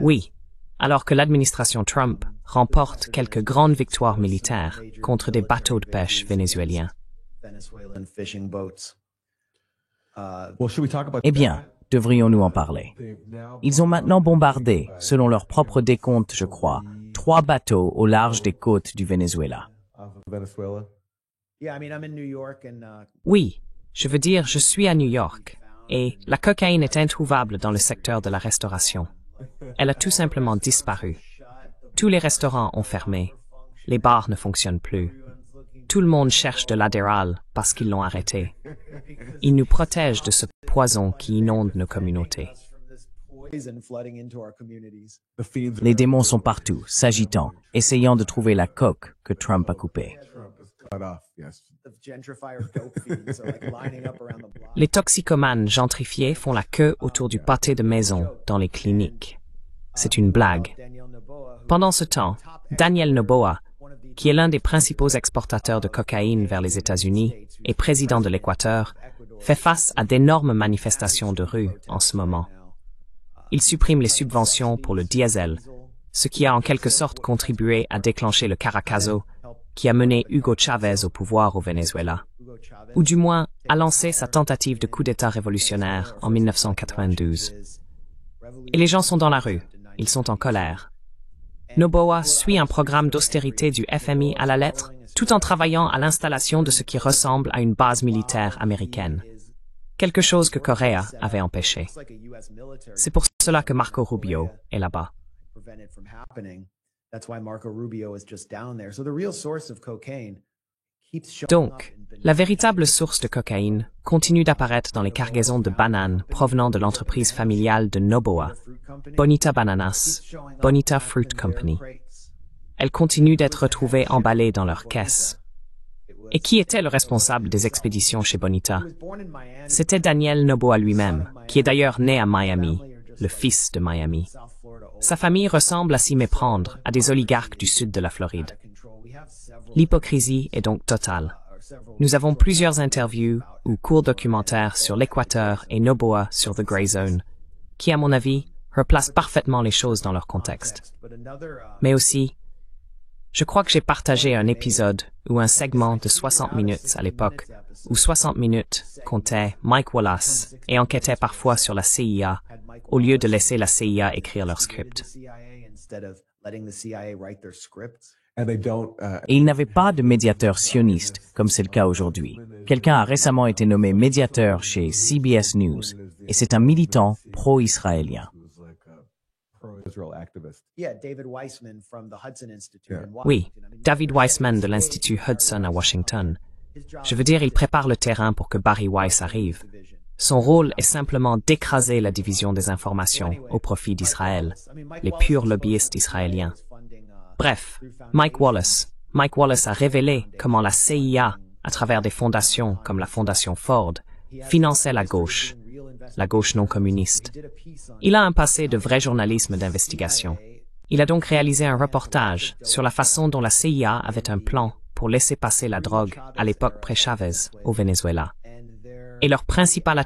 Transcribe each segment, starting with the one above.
Oui, alors que l'administration Trump remporte quelques grandes victoires militaires contre des bateaux de pêche vénézuéliens. Eh bien, devrions-nous en parler? Ils ont maintenant bombardé, selon leur propre décompte, je crois, 3 bateaux au large des côtes du Venezuela. Oui, je veux dire, je suis à New York, et la cocaïne est introuvable dans le secteur de la restauration. Elle a tout simplement disparu. Tous les restaurants ont fermé. Les bars ne fonctionnent plus. Tout le monde cherche de l'Adderall parce qu'ils l'ont arrêté. Ils nous protègent de ce poison qui inonde nos communautés. Les démons sont partout, s'agitant, essayant de trouver la coque que Trump a coupée. Les toxicomanes gentrifiés font la queue autour du pâté de maison dans les cliniques. C'est une blague. Pendant ce temps, Daniel Noboa, qui est l'un des principaux exportateurs de cocaïne vers les États-Unis et président de l'Équateur, fait face à d'énormes manifestations de rue en ce moment. Il supprime les subventions pour le diesel, ce qui a en quelque sorte contribué à déclencher le Caracazo, qui a mené Hugo Chavez au pouvoir au Venezuela, ou du moins a lancé sa tentative de coup d'État révolutionnaire en 1992. Et les gens sont dans la rue, ils sont en colère. Noboa suit un programme d'austérité du FMI à la lettre, tout en travaillant à l'installation de ce qui ressemble à une base militaire américaine. Quelque chose que Correa avait empêché. C'est pour cela que Marco Rubio est là-bas. Donc, la véritable source de cocaïne continue d'apparaître dans les cargaisons de bananes provenant de l'entreprise familiale de Noboa, Bonita Bananas, Bonita Fruit Company. Elles continuent d'être retrouvées emballées dans leurs caisses. Et qui était le responsable des expéditions chez Bonita? C'était Daniel Noboa lui-même, qui est d'ailleurs né à Miami, le fils de Miami. Sa famille ressemble à s'y méprendre à des oligarques du sud de la Floride. L'hypocrisie est donc totale. Nous avons plusieurs interviews ou courts documentaires sur l'Équateur et Noboa sur The Grey Zone, qui, à mon avis, replacent parfaitement les choses dans leur contexte. Mais aussi, je crois que j'ai partagé un épisode ou un segment de 60 minutes à l'époque, où 60 minutes comptait Mike Wallace et enquêtait parfois sur la CIA, au lieu de laisser la CIA écrire leur script. Et il n'avait pas de médiateur sioniste, comme c'est le cas aujourd'hui. Quelqu'un a récemment été nommé médiateur chez CBS News, et c'est un militant pro-israélien. Oui, David Weissman de l'Institut Hudson à Washington. Je veux dire, il prépare le terrain pour que Barry Weiss arrive. Son rôle est simplement d'écraser la division des informations au profit d'Israël, les purs lobbyistes israéliens. Bref, Mike Wallace a révélé comment la CIA, à travers des fondations comme la Fondation Ford, finançait la gauche non communiste. Il a un passé de vrai journalisme d'investigation. Il a donc réalisé un reportage sur la façon dont la CIA avait un plan pour laisser passer la drogue à l'époque pré-Chavez au Venezuela. Et leur principal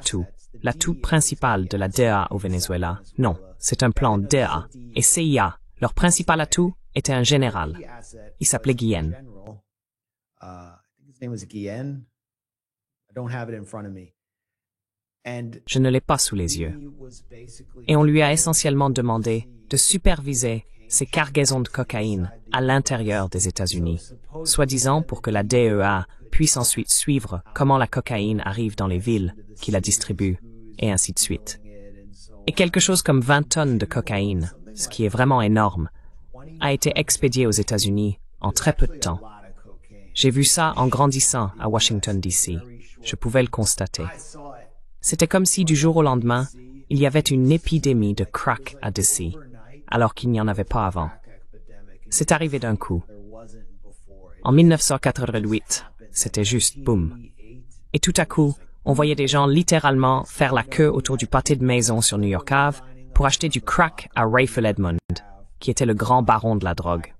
l'atout principal de la DEA au Venezuela, non, c'est un plan DEA et CIA. Leur principal atout était un général. Il s'appelait Guillen. Je ne l'ai pas sous les yeux. Et on lui a essentiellement demandé de superviser ces cargaisons de cocaïne à l'intérieur des États-Unis, soi-disant pour que la DEA puisse ensuite suivre comment la cocaïne arrive dans les villes qui la distribuent, et ainsi de suite. Et quelque chose comme 20 tonnes de cocaïne, ce qui est vraiment énorme, a été expédié aux États-Unis en très peu de temps. J'ai vu ça en grandissant à Washington, D.C. Je pouvais le constater. C'était comme si du jour au lendemain, il y avait une épidémie de crack à D.C., alors qu'il n'y en avait pas avant. C'est arrivé d'un coup. En 1988, c'était juste boum. Et tout à coup, on voyait des gens littéralement faire la queue autour du pâté de maison sur New York Ave pour acheter du crack à Rayful Edmond, qui était le grand baron de la drogue.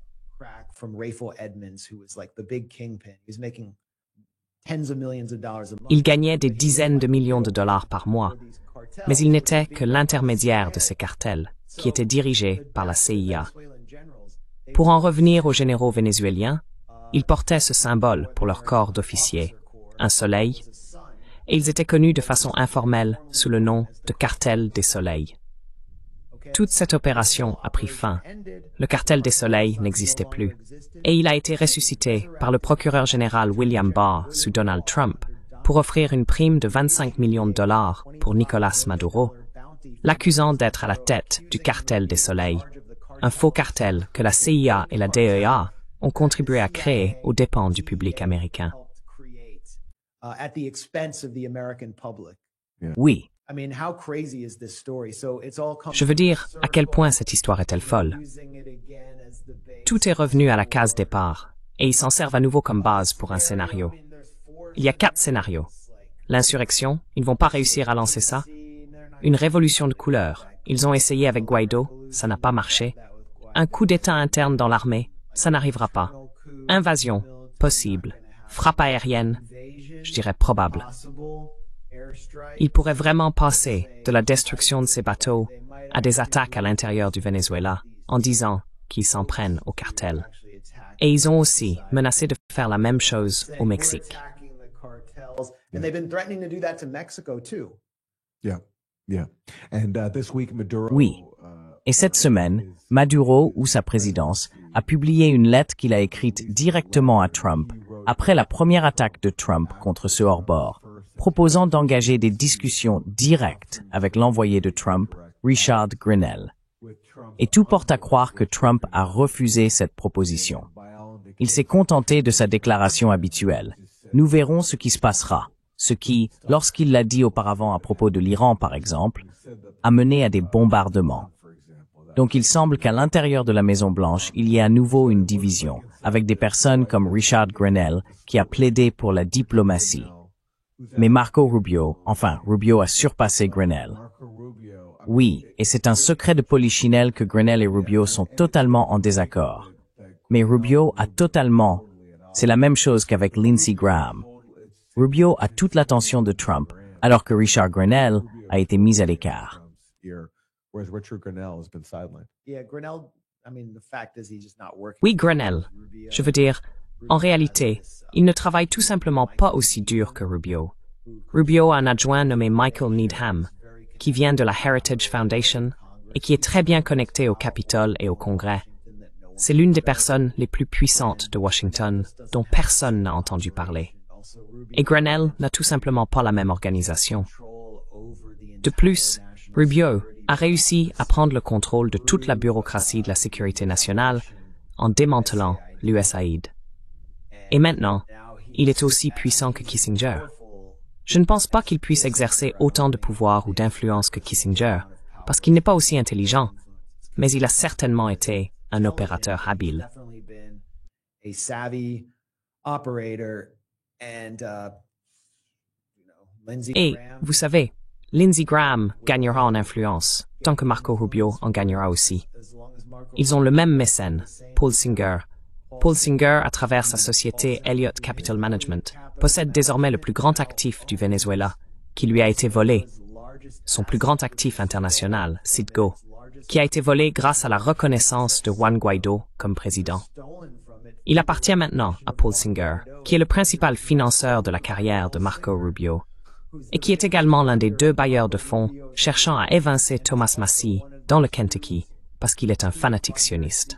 Il gagnait des dizaines de millions de dollars par mois, mais il n'était que l'intermédiaire de ces cartels. qui était dirigé par la CIA. Pour en revenir aux généraux vénézuéliens, ils portaient ce symbole pour leur corps d'officier, un soleil, et ils étaient connus de façon informelle sous le nom de cartel des soleils. Toute cette opération a pris fin. Le cartel des soleils n'existait plus, et il a été ressuscité par le procureur général William Barr sous Donald Trump pour offrir une prime de 25 millions de dollars pour Nicolás Maduro, l'accusant d'être à la tête du cartel des soleils, un faux cartel que la CIA et la DEA ont contribué à créer aux dépens du public américain. Oui. Je veux dire, à quel point cette histoire est-elle folle. Tout est revenu à la case départ, et ils s'en servent à nouveau comme base pour un scénario. Il y a 4 scénarios. L'insurrection, ils ne vont pas réussir à lancer ça. Une révolution de couleur, ils ont essayé avec Guaido, ça n'a pas marché. Un coup d'État interne dans l'armée, ça n'arrivera pas. Invasion, possible. Frappe aérienne, je dirais probable. Ils pourraient vraiment passer de la destruction de ces bateaux à des attaques à l'intérieur du Venezuela en disant qu'ils s'en prennent au cartel. Et ils ont aussi menacé de faire la même chose au Mexique. Oui. Et cette semaine, Maduro ou sa présidence a publié une lettre qu'il a écrite directement à Trump après la première attaque de Trump contre ce hors-bord, proposant d'engager des discussions directes avec l'envoyé de Trump, Richard Grenell. Et tout porte à croire que Trump a refusé cette proposition. Il s'est contenté de sa déclaration habituelle. Nous verrons ce qui se passera. Ce qui, lorsqu'il l'a dit auparavant à propos de l'Iran par exemple, a mené à des bombardements. Donc il semble qu'à l'intérieur de la Maison-Blanche, il y ait à nouveau une division, avec des personnes comme Richard Grenell qui a plaidé pour la diplomatie. Mais Marco Rubio, Rubio a surpassé Grenell. Oui, et c'est un secret de polichinelle que Grenell et Rubio sont totalement en désaccord. Mais Rubio a totalement... C'est la même chose qu'avec Lindsey Graham. Rubio a toute l'attention de Trump, alors que Richard Grenell a été mis à l'écart. Oui, Grenell. Je veux dire, en réalité, il ne travaille tout simplement pas aussi dur que Rubio. Rubio a un adjoint nommé Michael Needham, qui vient de la Heritage Foundation et qui est très bien connecté au Capitole et au Congrès. C'est l'une des personnes les plus puissantes de Washington, dont personne n'a entendu parler. Et Grenell n'a tout simplement pas la même organisation. De plus, Rubio a réussi à prendre le contrôle de toute la bureaucratie de la sécurité nationale en démantelant l'USAID. Et maintenant, il est aussi puissant que Kissinger. Je ne pense pas qu'il puisse exercer autant de pouvoir ou d'influence que Kissinger, parce qu'il n'est pas aussi intelligent, mais il a certainement été un opérateur habile. Et, vous savez, Lindsey Graham gagnera en influence, tant que Marco Rubio en gagnera aussi. Ils ont le même mécène, Paul Singer. Paul Singer, à travers sa société Elliott Capital Management, possède désormais le plus grand actif du Venezuela, qui lui a été volé. Son plus grand actif international, Citgo, qui a été volé grâce à la reconnaissance de Juan Guaido comme président. Il appartient maintenant à Paul Singer, qui est le principal financeur de la carrière de Marco Rubio, et qui est également l'un des 2 bailleurs de fonds cherchant à évincer Thomas Massie dans le Kentucky parce qu'il est un fanatique sioniste.